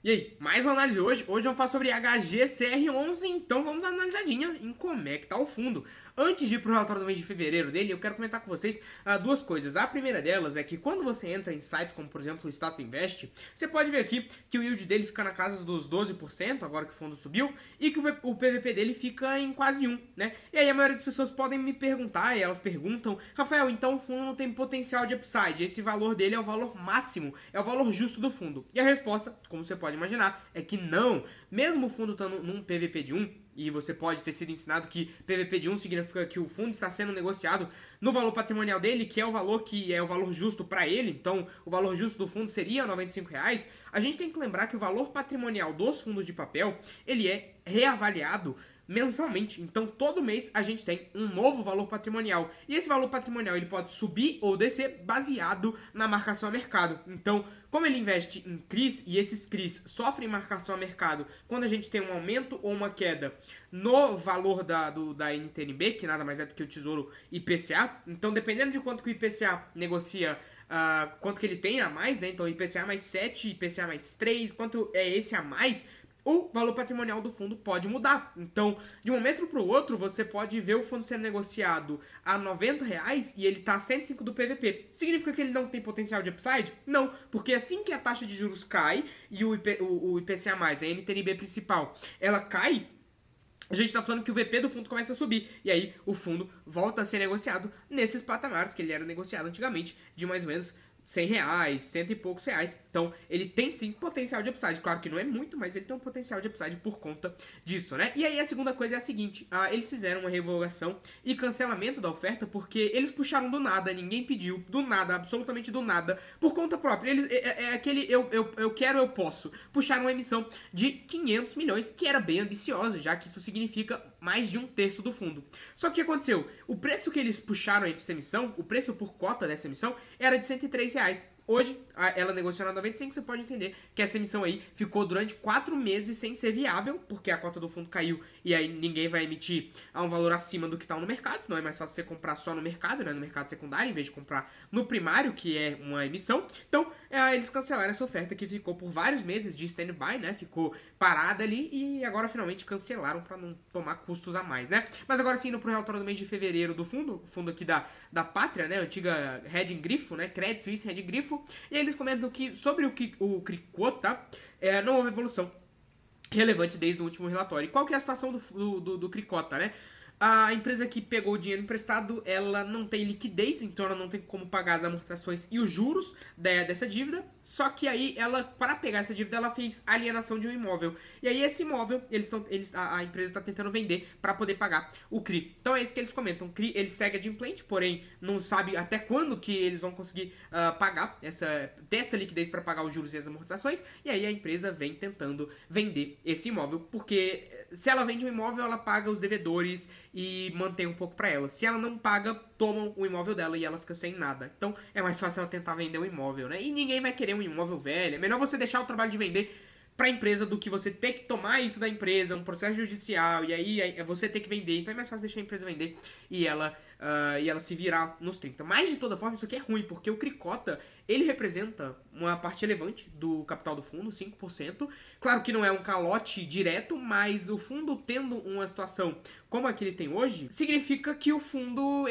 E aí, mais uma análise hoje. Hoje vamos falar sobre HGCR11, então vamos dar uma analisadinha em como é que tá o fundo. Antes de ir pro relatório do mês de fevereiro dele, eu quero comentar com vocês duas coisas. A primeira delas é que quando você entra em sites como, por exemplo, o Status Invest, você pode ver aqui que o yield dele fica na casa dos 12%, agora que o fundo subiu, e que o PVP dele fica em quase 1, né? E aí a maioria das pessoas podem me perguntar, e elas perguntam, Rafael, então o fundo não tem potencial de upside, esse valor dele é o valor máximo, é o valor justo do fundo. E a resposta, como você pode imaginar, é que não. Mesmo o fundo estando num PVP de 1, e você pode ter sido ensinado que PVP de 1 significa que o fundo está sendo negociado no valor patrimonial dele, que é o valor justo para ele, então o valor justo do fundo seria R$ 95, a gente tem que lembrar que o valor patrimonial dos fundos de papel, ele é reavaliado mensalmente. Então, todo mês a gente tem um novo valor patrimonial. E esse valor patrimonial ele pode subir ou descer baseado na marcação a mercado. Então, como ele investe em CRIs e esses CRIs sofrem marcação a mercado quando a gente tem um aumento ou uma queda no valor da NTNB, que nada mais é do que o Tesouro IPCA. Então, dependendo de quanto que o IPCA negocia, quanto que ele tem a mais, né? Então, IPCA mais 7, IPCA mais 3, quanto é esse a mais, o valor patrimonial do fundo pode mudar. Então, de um momento para o outro, você pode ver o fundo sendo negociado a R$ 90 e ele está a 105 do PVP. Significa que ele não tem potencial de upside? Não, porque assim que a taxa de juros cai e o IPCA+, a NTNB principal, ela cai, a gente está falando que o VP do fundo começa a subir. E aí o fundo volta a ser negociado nesses patamares que ele era negociado antigamente, de mais ou menos R$ 100, cento e poucos reais. Então, ele tem sim potencial de upside. Claro que não é muito, mas ele tem um potencial de upside por conta disso, né? E aí a segunda coisa é a seguinte: eles fizeram uma revogação e cancelamento da oferta porque eles puxaram do nada, ninguém pediu, do nada, absolutamente do nada, por conta própria. Eles, aquele eu quero, eu posso. Puxaram uma emissão de 500 milhões, que era bem ambiciosa, já que isso significa mais de 1/3 do fundo. Só que o que aconteceu? O preço que eles puxaram essa emissão, o preço por cota dessa emissão, era de R$ 103. Hoje, ela negociando a 95, você pode entender que essa emissão aí ficou durante 4 meses sem ser viável, porque a cota do fundo caiu e aí ninguém vai emitir a um valor acima do que está no mercado, senão é mais fácil você comprar só no mercado, né, no mercado secundário, em vez de comprar no primário, que é uma emissão. Então, eles cancelaram essa oferta que ficou por vários meses de stand-by, né, ficou parada ali e agora finalmente cancelaram para não tomar custos a mais, né. Mas agora sim, indo pro relatório do mês de fevereiro do fundo, o fundo aqui da Pátria, né, antiga Hedging Grifo, né, Credit Suisse Hedging Grifo, e aí eles comentam que sobre o Cricota não houve evolução relevante desde o último relatório. E qual que é a situação do Cricota, né? A empresa que pegou o dinheiro emprestado, ela não tem liquidez, então ela não tem como pagar as amortizações e os juros dessa dívida. Só que aí, para pegar essa dívida, ela fez alienação de um imóvel. E aí, esse imóvel, a empresa está tentando vender para poder pagar o CRI. Então, é isso que eles comentam. O CRI, ele segue adimplente, porém, não sabe até quando que eles vão conseguir ter essa liquidez para pagar os juros e as amortizações. E aí, a empresa vem tentando vender esse imóvel, porque se ela vende um imóvel, ela paga os devedores e mantém um pouco para ela. Se ela não paga, tomam o imóvel dela e ela fica sem nada. Então é mais fácil ela tentar vender o imóvel, né? E ninguém vai querer um imóvel velho. É melhor você deixar o trabalho de vender para a empresa do que você ter que tomar isso da empresa, um processo judicial, e aí você ter que vender. Então é mais fácil deixar a empresa vender e ela se virar nos 30. Mas de toda forma, isso aqui é ruim, porque o Cricota, ele representa uma parte relevante do capital do fundo, 5%. Claro que não é um calote direto, mas o fundo tendo uma situação como a que ele tem hoje, significa que o fundo,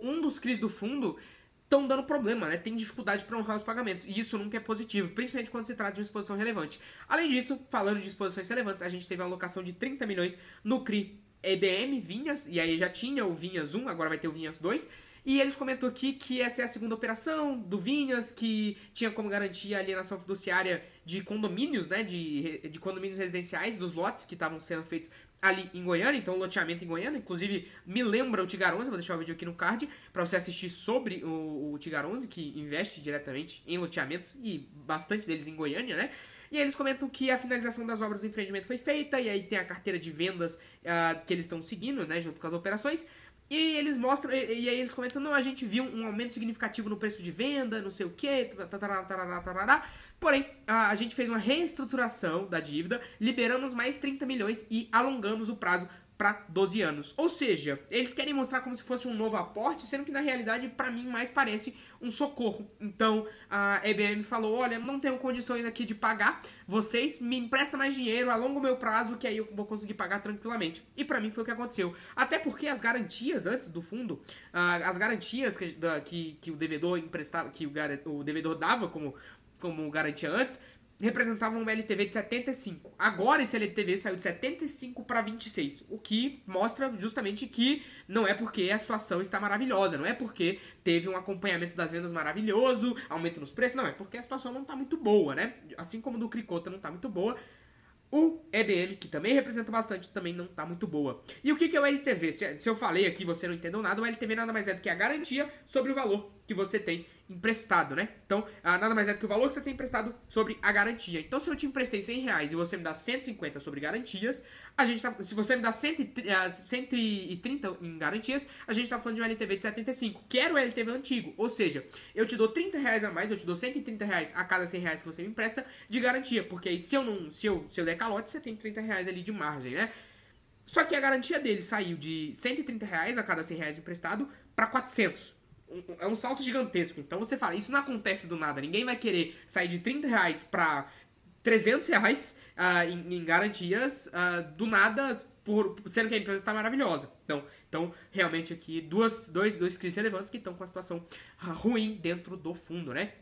um dos CRIs do fundo estão dando problema, né? Tem dificuldade para honrar os pagamentos. E isso nunca é positivo, principalmente quando se trata de uma exposição relevante. Além disso, falando de exposições relevantes, a gente teve uma alocação de 30 milhões no CRI EBM Vinhas, e aí já tinha o Vinhas 1, agora vai ter o Vinhas 2. E eles comentam aqui que essa é a segunda operação do Vinhas, que tinha como garantia a alienação fiduciária de condomínios, né? De condomínios residenciais, dos lotes que estavam sendo feitos ali em Goiânia, então loteamento em Goiânia, inclusive me lembra o Tigar11, vou deixar o vídeo aqui no card para você assistir sobre o Tigar11, que investe diretamente em loteamentos e bastante deles em Goiânia, né? E aí eles comentam que a finalização das obras do empreendimento foi feita, e aí tem a carteira de vendas que eles estão seguindo, né, junto com as operações. E eles mostram, e aí eles comentam, não, a gente viu um aumento significativo no preço de venda, não sei o que, porém, a gente fez uma reestruturação da dívida, liberamos mais 30 milhões e alongamos o prazo para 12 anos. Ou seja, eles querem mostrar como se fosse um novo aporte, sendo que na realidade, para mim, mais parece um socorro. Então, a EBM falou, olha, não tenho condições aqui de pagar, vocês me emprestam mais dinheiro, alonga o meu prazo, que aí eu vou conseguir pagar tranquilamente. E para mim foi o que aconteceu. Até porque as garantias antes do fundo, as garantias que o devedor emprestava, que o devedor dava como garantia antes, representavam uma LTV de 75. Agora esse LTV saiu de 75 para 26, o que mostra justamente que não é porque a situação está maravilhosa, não é porque teve um acompanhamento das vendas maravilhoso, aumento nos preços, não, é porque a situação não está muito boa, né? Assim como do Cricota não está muito boa, o EBM, que também representa bastante, também não está muito boa. E o que é o LTV? Se eu falei aqui e você não entendeu nada, o LTV nada mais é do que a garantia sobre o valor que você tem emprestado, né? Então, nada mais é do que o valor que você tem emprestado sobre a garantia. Então, se eu te emprestei R$100 e você me dá 150 sobre garantias, se você me dá 130 em garantias, a gente tá falando de um LTV de 75, que era o LTV antigo. Ou seja, eu te dou R$30 a mais, eu te dou R$130 a cada R$100 que você me empresta de garantia, porque aí se eu der calote, você tem R$30 ali de margem, né? Só que a garantia dele saiu de R$130 a cada R$100 emprestado para 400. É um salto gigantesco. Então você fala, isso não acontece do nada. Ninguém vai querer sair de R$30 para R$300 em garantias do nada, sendo que a empresa está maravilhosa. Então, realmente aqui, dois crises relevantes que estão com a situação ruim dentro do fundo, né?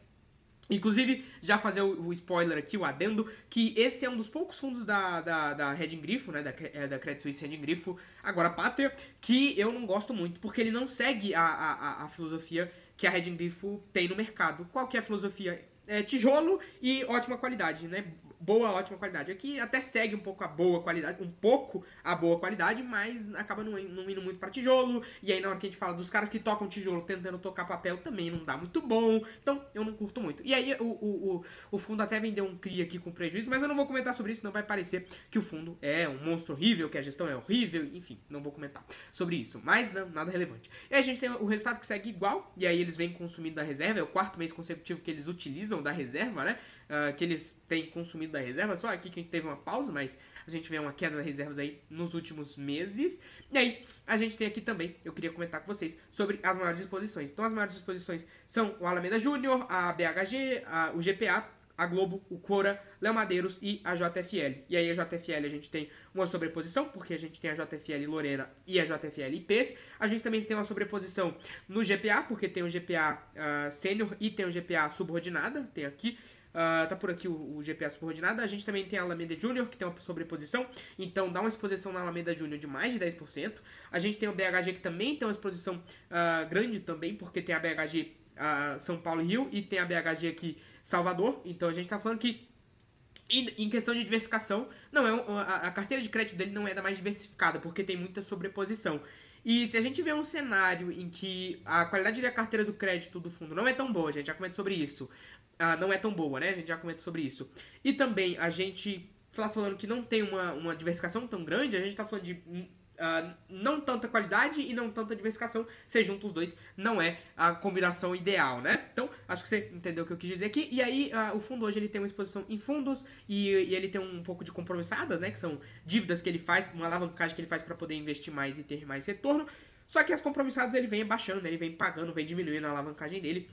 Inclusive, já fazer o spoiler aqui, o adendo, que esse é um dos poucos fundos da Reding Grifo, né, da Credit Suisse Reding Grifo, agora Pátria, que eu não gosto muito, porque ele não segue a filosofia que a Reding Grifo tem no mercado. Qual que é a filosofia? É tijolo e ótima qualidade, né? Boa, ótima qualidade. Aqui até segue um pouco a boa qualidade, mas acaba não indo muito para tijolo. E aí na hora que a gente fala dos caras que tocam tijolo tentando tocar papel, também não dá muito bom. Então eu não curto muito. E aí o fundo até vendeu um CRI aqui com prejuízo, mas eu não vou comentar sobre isso, senão vai parecer que o fundo é um monstro horrível, que a gestão é horrível, enfim, não vou comentar sobre isso. Mas não, nada relevante. E aí a gente tem o resultado que segue igual, e aí eles vêm consumindo da reserva, é o 4º mês consecutivo que eles utilizam da reserva, né? Que eles têm consumido da reserva. Só aqui que a gente teve uma pausa, mas a gente vê uma queda das reservas aí nos últimos meses. E aí, a gente tem aqui também, eu queria comentar com vocês sobre as maiores exposições. Então, as maiores exposições são o Alameda Júnior, a BHG, o GPA, a Globo, o Cora, Léo Madeiros e a JFL. E aí a JFL a gente tem uma sobreposição, porque a gente tem a JFL Lorena e a JFL IPs. A gente também tem uma sobreposição no GPA, porque tem o GPA Sênior e tem o GPA Subordinada, tem aqui. Tá por aqui o GPA subordinada. A gente também tem a Alameda Júnior, que tem uma sobreposição, então dá uma exposição na Alameda Júnior de mais de 10%. A gente tem o BHG, que também tem uma exposição grande também, porque tem a BHG São Paulo e Rio, e tem a BHG aqui Salvador. Então a gente tá falando que em questão de diversificação, não a carteira de crédito dele não é da mais diversificada, porque tem muita sobreposição. E se a gente vê um cenário em que a qualidade da carteira do crédito do fundo não é tão boa, a gente já comenta sobre isso, não é tão boa, né? A gente já comenta sobre isso. E também a gente tá falando que não tem uma diversificação tão grande, a gente tá falando de não tanta qualidade e não tanta diversificação. Você junta os dois, não é a combinação ideal, né? Então, acho que você entendeu o que eu quis dizer aqui. E aí, o fundo hoje ele tem uma exposição em fundos e ele tem um pouco de compromissadas, né? Que são dívidas que ele faz, uma alavancagem que ele faz para poder investir mais e ter mais retorno. Só que as compromissadas ele vem abaixando, né? Ele vem pagando, vem diminuindo a alavancagem dele,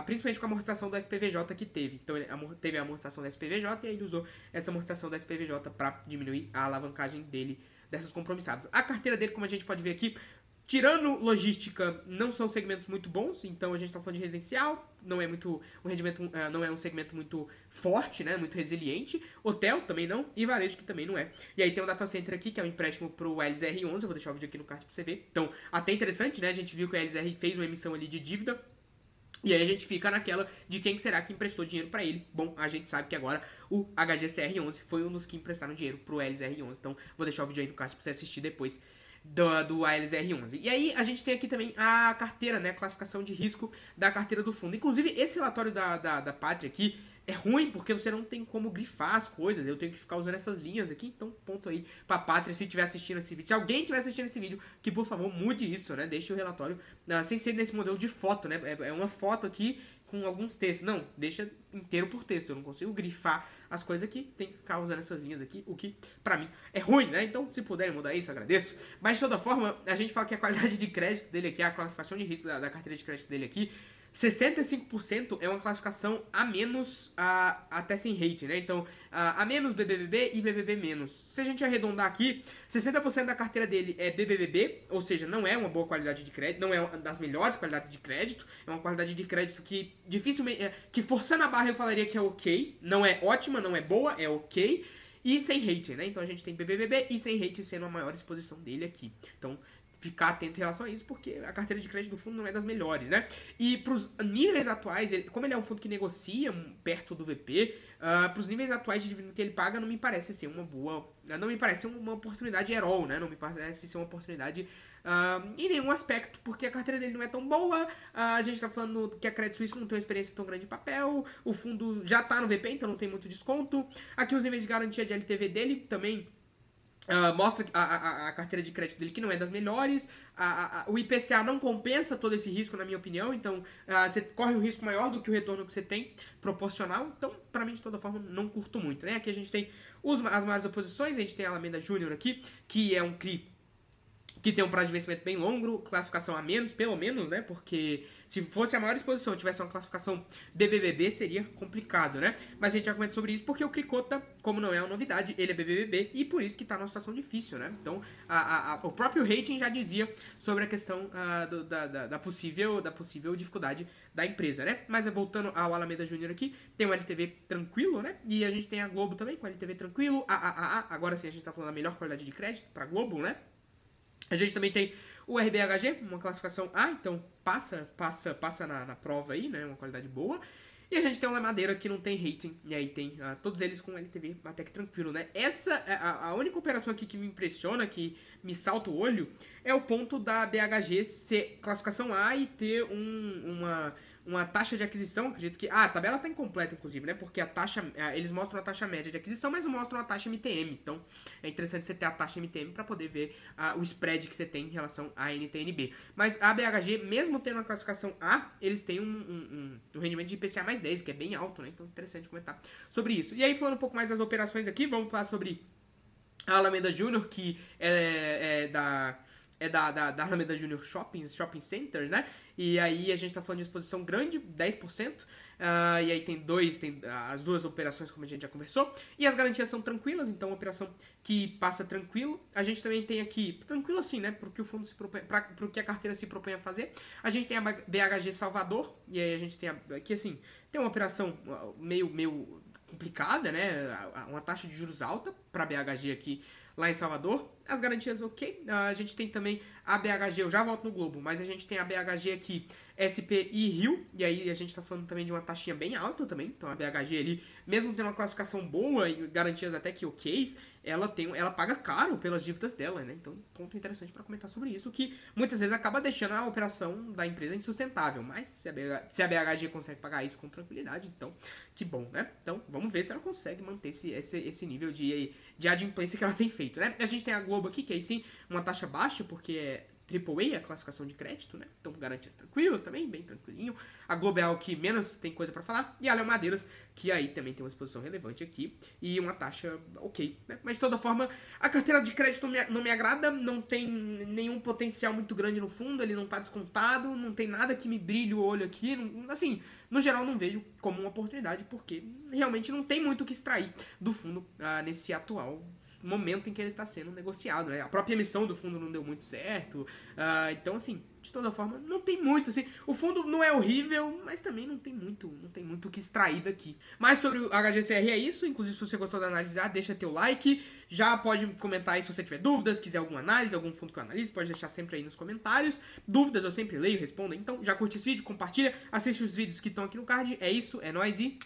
principalmente com a amortização do SPVJ que teve. Então ele teve a amortização do SPVJ e aí ele usou essa amortização do SPVJ para diminuir a alavancagem dele dessas compromissadas. A carteira dele, como a gente pode ver aqui, tirando logística, não são segmentos muito bons, então a gente está falando de residencial, não é muito o rendimento, não é um segmento muito forte, né, muito resiliente. Hotel também não, e varejo que também não é. E aí tem o data center aqui, que é um empréstimo pro LZR11, eu vou deixar o vídeo aqui no card pra você ver. Então, até interessante, né, a gente viu que a LZR fez uma emissão ali de dívida, e aí a gente fica naquela de quem será que emprestou dinheiro para ele. Bom, a gente sabe que agora o HGCR11 foi um dos que emprestaram dinheiro pro LZR11. Então, vou deixar o vídeo aí no card pra você assistir depois do ALZR11. E aí a gente tem aqui também a carteira, né, a classificação de risco da carteira do fundo. Inclusive, esse relatório da Pátria aqui é ruim porque você não tem como grifar as coisas. Eu tenho que ficar usando essas linhas aqui. Então, ponto aí pra Pátria, se estiver assistindo esse vídeo. Se alguém estiver assistindo esse vídeo, que por favor mude isso, né? Deixe o relatório sem ser nesse modelo de foto, né? É uma foto aqui com alguns textos. Não, deixa inteiro por texto. Eu não consigo grifar as coisas aqui. Tem que ficar usando essas linhas aqui, o que pra mim é ruim, né? Então, se puderem mudar isso, agradeço. Mas, de toda forma, a gente fala que a qualidade de crédito dele aqui, a classificação de risco da carteira de crédito dele aqui, 65% é uma classificação a menos até sem rate, né? Então, a menos BBB e BBB menos. Se a gente arredondar aqui, 60% da carteira dele é BBB, ou seja, não é uma boa qualidade de crédito, não é uma das melhores qualidades de crédito, é uma qualidade de crédito que dificilmente, que forçando a barra eu falaria que é ok, não é ótima, não é boa, é ok, e sem rate, né? Então a gente tem BBB e sem rate sendo a maior exposição dele aqui. Então, ficar atento em relação a isso, porque a carteira de crédito do fundo não é das melhores, né? E pros níveis atuais, como ele é um fundo que negocia perto do VP, pros níveis atuais de dividendo que ele paga, não me parece ser uma boa... Não me parece uma oportunidade herói, né? Não me parece ser uma oportunidade em nenhum aspecto, porque a carteira dele não é tão boa, a gente tá falando que a Credit Suisse não tem uma experiência tão grande de papel, o fundo já tá no VP, então não tem muito desconto. Aqui os níveis de garantia de LTV dele também... mostra a carteira de crédito dele que não é das melhores, o IPCA não compensa todo esse risco, na minha opinião, então você corre um risco maior do que o retorno que você tem, proporcional, então pra mim de toda forma não curto muito, né? Aqui a gente tem as maiores oposições, a gente tem a Alameda Júnior aqui, que é um CRI que tem um prazo de vencimento bem longo, classificação a menos, pelo menos, né? Porque se fosse a maior exposição, tivesse uma classificação BBB, seria complicado, né? Mas a gente já comenta sobre isso porque o Cricota, como não é uma novidade, ele é BBB e por isso que tá numa situação difícil, né? Então, o próprio rating já dizia sobre a questão da possível dificuldade da empresa, né? Mas voltando ao Alameda Júnior aqui, tem o LTV tranquilo, né? E a gente tem a Globo também com LTV tranquilo, agora sim a gente tá falando da melhor qualidade de crédito pra Globo, né? A gente também tem o RBHG, uma classificação A, então passa na prova aí, né? Uma qualidade boa. E a gente tem o Madeira que não tem rating, e aí tem todos eles com LTV até que tranquilo, né? Essa, a única operação aqui que me impressiona, que me salta o olho, é o ponto da BHG ser classificação A e ter uma taxa de aquisição, acredito que... a tabela tá incompleta, inclusive, né? Porque a taxa... eles mostram a taxa média de aquisição, mas não mostram a taxa MTM. Então, é interessante você ter a taxa MTM para poder ver o spread que você tem em relação à NTNB. Mas a BHG, mesmo tendo uma classificação A, eles têm um rendimento de IPCA mais 10, que é bem alto, né? Então, interessante comentar sobre isso. E aí, falando um pouco mais das operações aqui, vamos falar sobre a Alameda Júnior, que é da Alameda Júnior Shopping Centers, né? E aí a gente tá falando de exposição grande, 10%. E aí tem as duas operações, como a gente já conversou. E as garantias são tranquilas, então uma operação que passa tranquilo. A gente também tem aqui, tranquilo assim, né? Pro que o fundo se propõe, pro que a carteira se propõe a fazer. A gente tem a BHG Salvador, e aí a gente tem aqui assim, tem uma operação meio complicada, né? Uma taxa de juros alta para BHG aqui lá em Salvador. As garantias ok. A gente tem também a BHG, eu já volto no Globo, mas a gente tem a BHG aqui, SPI Rio, e aí a gente tá falando também de uma taxinha bem alta também. Então a BHG ali, mesmo tendo uma classificação boa e garantias até que ok, ela paga caro pelas dívidas dela, né? Então, ponto interessante para comentar sobre isso, que muitas vezes acaba deixando a operação da empresa insustentável, mas se a BHG consegue pagar isso com tranquilidade, então, que bom, né? Então, vamos ver se ela consegue manter esse nível de adimplência que ela tem feito, né? A gente tem a Globo aqui, que aí sim, uma taxa baixa, porque é AAA, a classificação de crédito, né? Então, garantias tranquilas também, bem tranquilinho. A Globo é o que menos tem coisa pra falar. E a Léo Madeiras, que aí também tem uma exposição relevante aqui. E uma taxa ok, né? Mas, de toda forma, a carteira de crédito não me agrada. Não tem nenhum potencial muito grande no fundo. Ele não tá descontado. Não tem nada que me brilhe o olho aqui. Assim, no geral, não vejo como uma oportunidade, porque realmente não tem muito o que extrair do fundo nesse atual momento em que ele está sendo negociado, né? A própria emissão do fundo não deu muito certo. Então, assim, de toda forma, não tem muito, assim, o fundo não é horrível, mas também não tem muito o que extrair daqui. Mas sobre o HGCR é isso, inclusive se você gostou da análise, já deixa teu like, já pode comentar aí se você tiver dúvidas, quiser alguma análise, algum fundo que eu analise, pode deixar sempre aí nos comentários. Dúvidas eu sempre leio e respondo, então já curte esse vídeo, compartilha, assiste os vídeos que estão aqui no card, é isso, é nóis e...